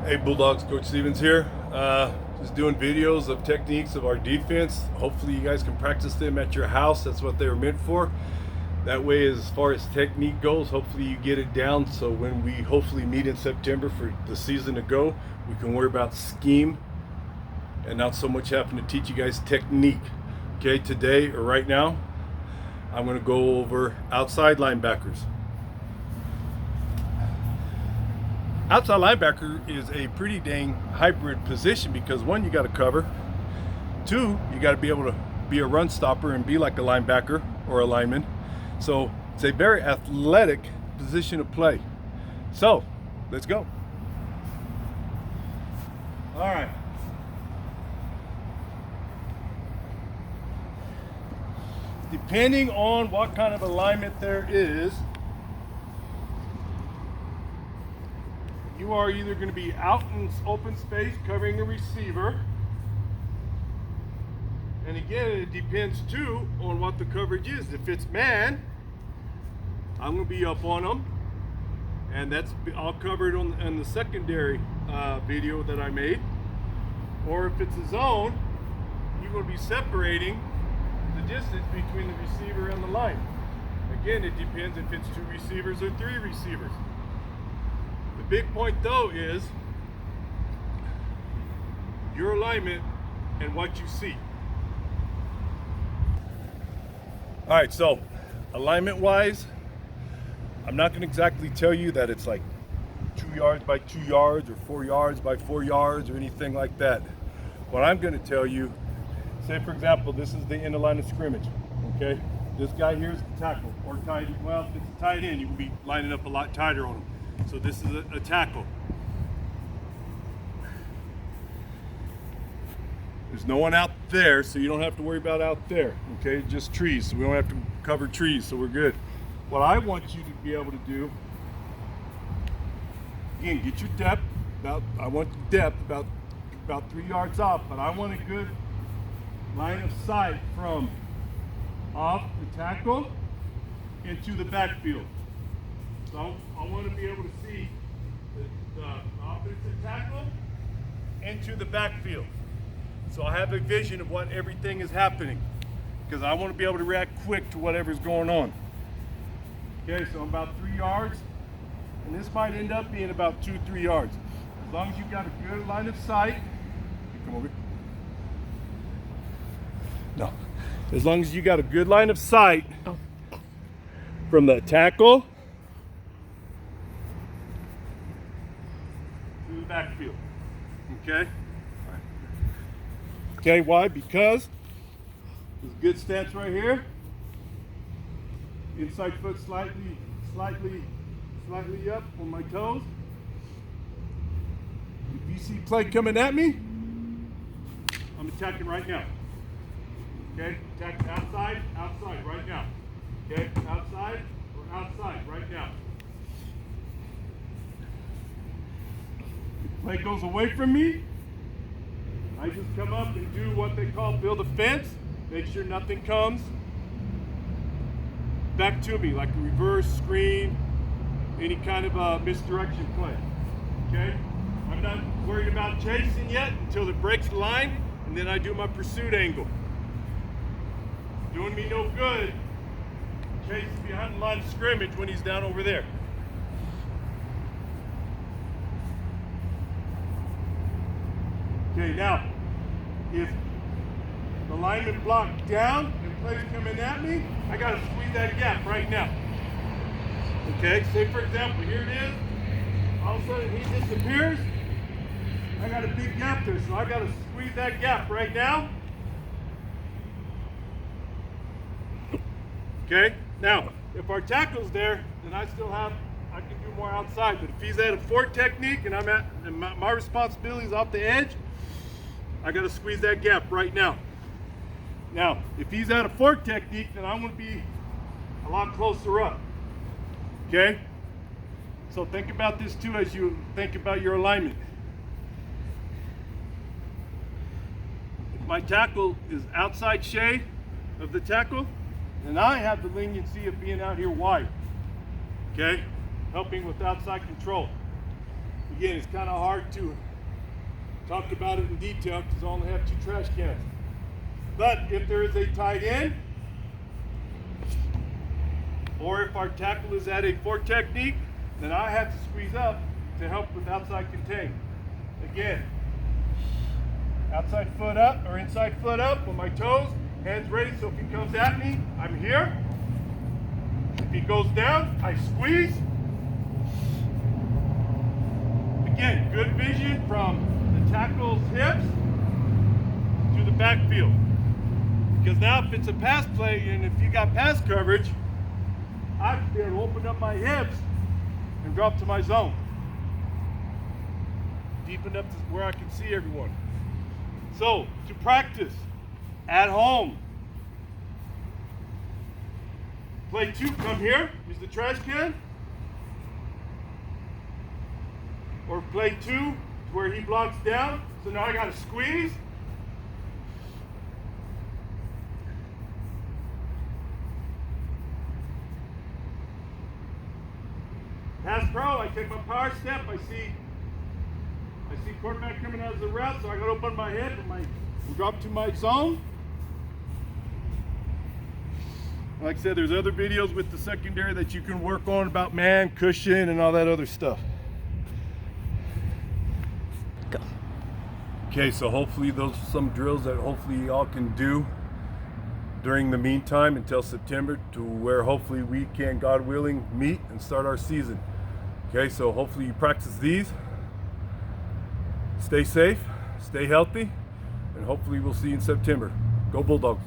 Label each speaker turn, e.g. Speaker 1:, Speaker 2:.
Speaker 1: Hey Bulldogs, Coach Stevens here. Just doing videos of techniques of our defense. Hopefully you guys can practice them at your house. That's what they were meant for. That way, as far as technique goes, hopefully you get it down so when we hopefully meet in September for the season to go, we can worry about scheme and not so much having to teach you guys technique. Okay, today or right now, I'm going to go over outside linebackers. Outside linebacker is a pretty dang hybrid position because one, you got to cover. Two, you got to be able to be a run stopper and be like a linebacker or a lineman. So it's a very athletic position to play. So let's go. All right. Depending on what kind of alignment there is, you are either going to be out in open space covering a receiver. And again, it depends too on what the coverage is. If it's man, I'm going to be up on them. And I'll cover it on the secondary video that I made. Or if it's a zone, you're going to be separating the distance between the receiver and the line. Again, it depends if it's 2 receivers or 3 receivers. The big point though is your alignment and what you see. All right, so alignment wise, I'm not going to exactly tell you that it's like 2 yards by 2 yards or 4 yards by 4 yards or anything like that. What I'm going to tell you, say for example, this is the end of line of scrimmage, okay? This guy here is the tackle, or tight, well, if it's a tight end, you can be lining up a lot tighter on him. So this is a tackle. There's no one out there, so you don't have to worry about out there, okay? Just trees, so we don't have to cover trees, so we're good. What I want you to be able to do, again, get your depth, I want depth about 3 yards off, but I want a good line of sight from off the tackle into the backfield. So I want to be able to see the offensive tackle into the backfield. So I have a vision of what everything is happening because I want to be able to react quick to whatever's going on. Okay, so I'm about 3 yards, and this might end up being about 2-3 yards. As long as you've got a good line of sight, come over. No, as long as you got a good line of sight from the tackle to the backfield. Okay? Okay, why? Because there's a good stance right here. Inside foot slightly up on my toes. If you see play coming at me, I'm attacking right now. Okay, attack outside, right now. Okay, outside or outside, right now. If play goes away from me, I just come up and do what they call build a fence. Make sure nothing comes back to me, like a reverse screen, any kind of a misdirection play. Okay, I'm not worried about chasing yet until it breaks the line, and then I do my pursuit angle. Doing me no good chasing behind the line of scrimmage when he's down over there. Okay, now, if the lineman blocked down and play's coming at me, I gotta squeeze that gap right now. Okay, say for example, here it is, all of a sudden he disappears, I got a big gap there, so I gotta squeeze that gap right now. Okay, now, if our tackle's there, then I can do more outside, but if he's at a fork technique and my responsibility is off the edge, I gotta squeeze that gap right now. Now, if he's at a fork technique, then I'm gonna be a lot closer up, okay? So think about this too as you think about your alignment. If my tackle is outside shade of the tackle, then I have the leniency of being out here wide, okay? Helping with outside control. Again, it's kind of hard to talk about it in detail because I only have 2 trash cans. But if there is a tight end, or if our tackle is at a fork technique, then I have to squeeze up to help with outside contain. Again, outside foot up or inside foot up with my toes, hands ready, so if he comes at me, I'm here. If he goes down, I squeeze. Again, good vision from the tackle's hips to the backfield. Because now if it's a pass play and if you got pass coverage, I have to be able to open up my hips and drop to my zone. Deep enough to where I can see everyone. So, to practice at home, play 2, come here, use the trash can. Or play 2 where he blocks down. So now I got to squeeze. Pass pro, I take my power step, I see quarterback coming out of the route, so I got to open my head and drop to my zone. Like I said, there's other videos with the secondary that you can work on about man, cushion, and all that other stuff.
Speaker 2: Go.
Speaker 1: Okay, so hopefully those are some drills that hopefully y'all can do during the meantime until September, to where hopefully we can, God willing, meet and start our season. Okay, so hopefully you practice these. Stay safe, stay healthy, and hopefully we'll see you in September. Go Bulldogs.